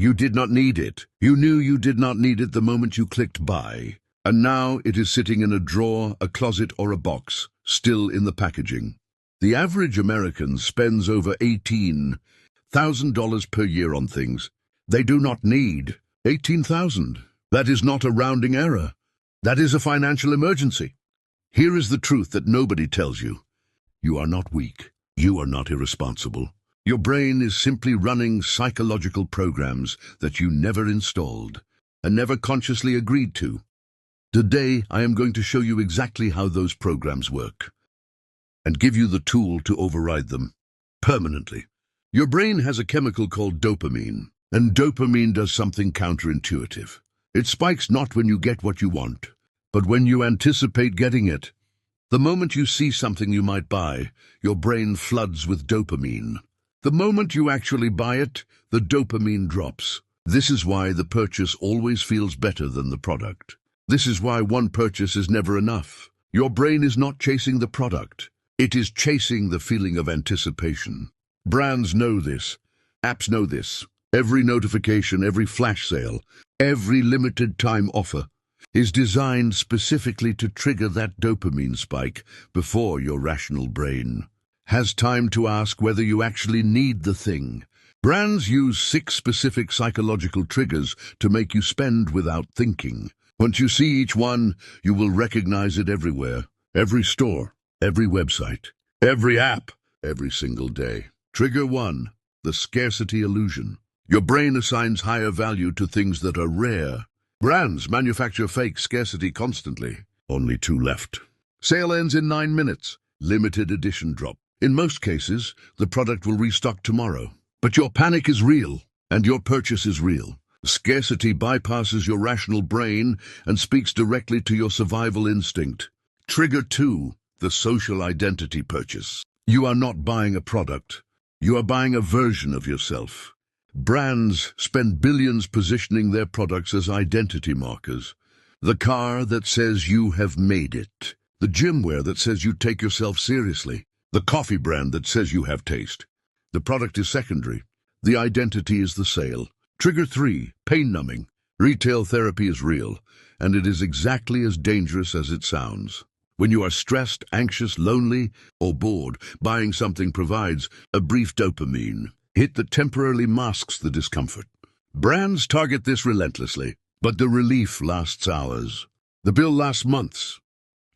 You did not need it. You knew you did not need it the moment you clicked buy. And now it is sitting in a drawer, a closet, or a box, still in the packaging. The average American spends over $18,000 per year on things they do not need. 18,000. That is not a rounding error. That is a financial emergency. Here is the truth that nobody tells you. You are not weak. You are not irresponsible. Your brain is simply running psychological programs that you never installed and never consciously agreed to. Today, I am going to show you exactly how those programs work and give you the tool to override them permanently. Your brain has a chemical called dopamine, and dopamine does something counterintuitive. It spikes not when you get what you want, but when you anticipate getting it. The moment you see something you might buy, your brain floods with dopamine. The moment you actually buy it, the dopamine drops. This is why the purchase always feels better than the product. This is why one purchase is never enough. Your brain is not chasing the product. It is chasing the feeling of anticipation. Brands know this. Apps know this. Every notification, every flash sale, every limited time offer is designed specifically to trigger that dopamine spike before your rational brain has time to ask whether you actually need the thing. Brands use 6 specific psychological triggers to make you spend without thinking. Once you see each one, you will recognize it everywhere. Every store, every website, every app, every single day. Trigger 1, the scarcity illusion. Your brain assigns higher value to things that are rare. Brands manufacture fake scarcity constantly. Only 2 left. Sale ends in 9 minutes. Limited edition drop. In most cases, the product will restock tomorrow. But your panic is real, and your purchase is real. Scarcity bypasses your rational brain and speaks directly to your survival instinct. Trigger 2, the social identity purchase. You are not buying a product. You are buying a version of yourself. Brands spend billions positioning their products as identity markers. The car that says you have made it. The gym wear that says you take yourself seriously. The coffee brand that says you have taste. The product is secondary. The identity is the sale. Trigger 3, pain numbing. Retail therapy is real, and it is exactly as dangerous as it sounds. When you are stressed, anxious, lonely, or bored, buying something provides a brief dopamine hit that temporarily masks the discomfort. Brands target this relentlessly, but the relief lasts hours. The bill lasts months.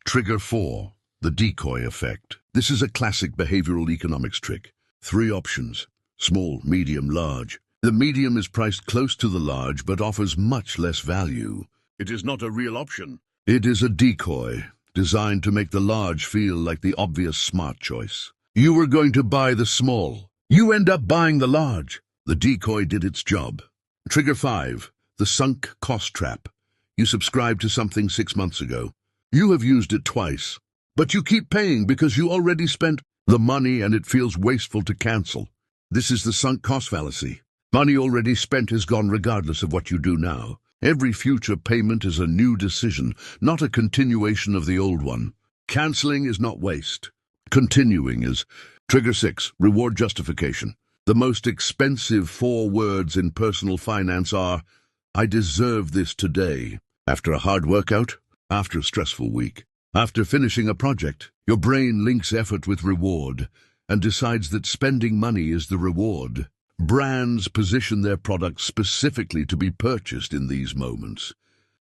Trigger 4, the decoy effect. This is a classic behavioral economics trick. 3 options: small, medium, large. The medium is priced close to the large but offers much less value. It is not a real option. It is a decoy, designed to make the large feel like the obvious smart choice. You were going to buy the small. You end up buying the large. The decoy did its job. Trigger 5, the sunk cost trap. You subscribed to something 6 months ago. You have used it twice, but you keep paying because you already spent the money and it feels wasteful to cancel. This is the sunk cost fallacy. Money already spent is gone regardless of what you do now. Every future payment is a new decision, not a continuation of the old one. Canceling is not waste. Continuing is. Trigger 6, reward justification. The most expensive 4 words in personal finance are, I deserve this today. After a hard workout, after a stressful week, after finishing a project, your brain links effort with reward and decides that spending money is the reward. Brands position their products specifically to be purchased in these moments.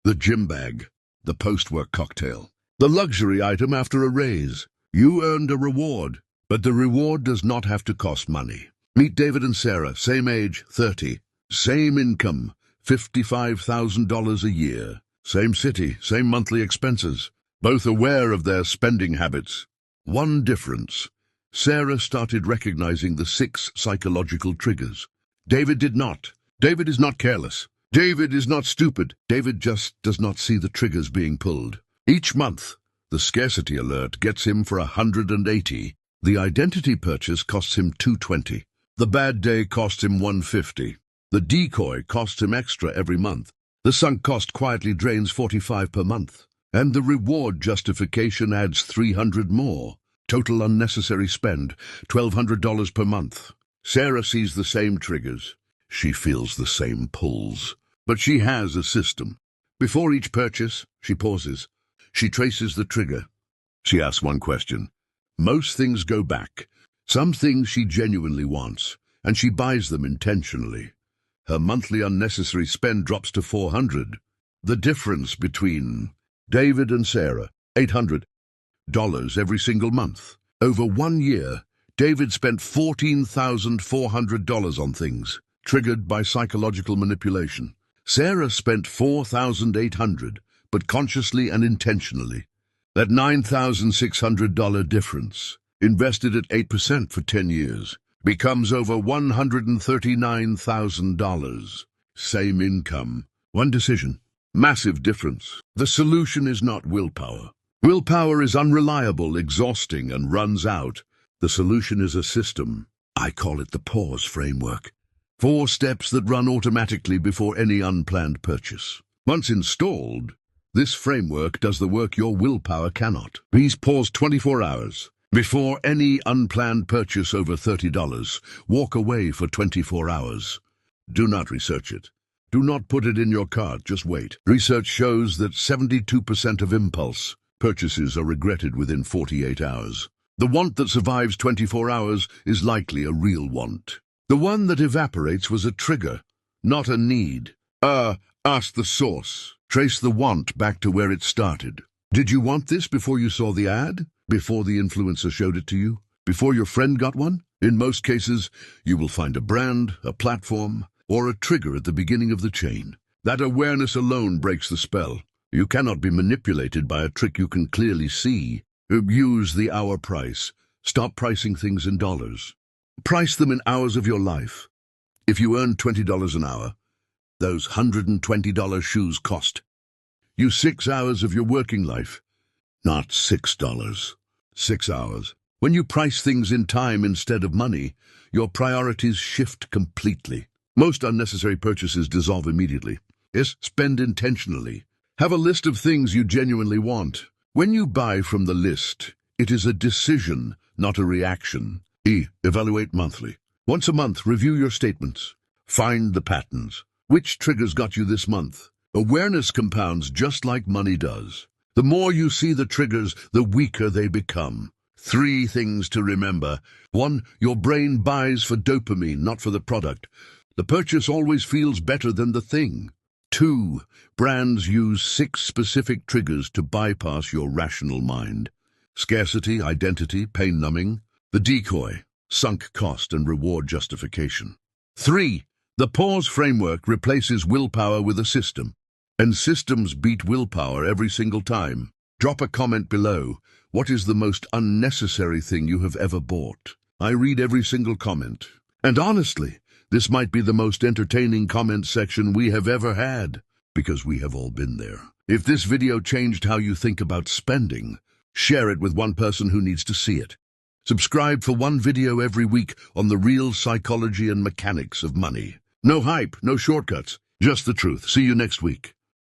The gym bag, the post-work cocktail, the luxury item after a raise. You earned a reward, but the reward does not have to cost money. Meet David and Sarah, same age, 30. Same income, $55,000 a year. Same city, same monthly expenses. Both aware of their spending habits. One difference. Sarah started recognizing the 6 psychological triggers. David did not. David is not careless. David is not stupid. David just does not see the triggers being pulled. Each month, the scarcity alert gets him for $180. The identity purchase costs him $220. The bad day costs him $150. The decoy costs him extra every month. The sunk cost quietly drains $45 per month. And the reward justification adds $300 more. Total unnecessary spend, $1,200 per month. Sarah sees the same triggers. She feels the same pulls, but she has a system. Before each purchase, she pauses. She traces the trigger. She asks one question. Most things go back. Some things she genuinely wants, and she buys them intentionally. Her monthly unnecessary spend drops to $400. The difference between David and Sarah, $800 every single month. Over 1 year, David spent $14,400 on things, triggered by psychological manipulation. Sarah spent $4,800, but consciously and intentionally. That $9,600 difference, invested at 8% for 10 years, becomes over $139,000. Same income, one decision. Massive difference. The solution is not willpower. Willpower is unreliable, exhausting, and runs out. The solution is a system. I call it the pause framework. 4 steps that run automatically before any unplanned purchase. Once installed, this framework does the work your willpower cannot. Please pause 24 hours. Before any unplanned purchase over $30, walk away for 24 hours. Do not research it. Do not put it in your cart, just wait. Research shows that 72% of impulse purchases are regretted within 48 hours. The want that survives 24 hours is likely a real want. The one that evaporates was a trigger, not a need. Ask the source. Trace the want back to where it started. Did you want this before you saw the ad? Before the influencer showed it to you? Before your friend got one? In most cases, you will find a brand, a platform, or a trigger at the beginning of the chain. That awareness alone breaks the spell. You cannot be manipulated by a trick you can clearly see. Use the hour price. Stop pricing things in dollars. Price them in hours of your life. If you earn $20 an hour, those $120 shoes cost you 6 hours of your working life, not $6. 6 hours. When you price things in time instead of money, your priorities shift completely. Most unnecessary purchases dissolve immediately. Yes, spend intentionally. Have a list of things you genuinely want. When you buy from the list, it is a decision, not a reaction. Evaluate monthly. Once a month, review your statements. Find the patterns. Which triggers got you this month? Awareness compounds just like money does. The more you see the triggers, the weaker they become. 3 things to remember. 1. Your brain buys for dopamine, not for the product. The purchase always feels better than the thing. 2. Brands use 6 specific triggers to bypass your rational mind. Scarcity, identity, pain-numbing. The decoy, sunk cost and reward justification. 3. The pause framework replaces willpower with a system. And systems beat willpower every single time. Drop a comment below. What is the most unnecessary thing you have ever bought? I read every single comment. And honestly, this might be the most entertaining comment section we have ever had, because we have all been there. If this video changed how you think about spending, share it with one person who needs to see it. Subscribe for 1 video every week on the real psychology and mechanics of money. No hype, no shortcuts, just the truth. See you next week.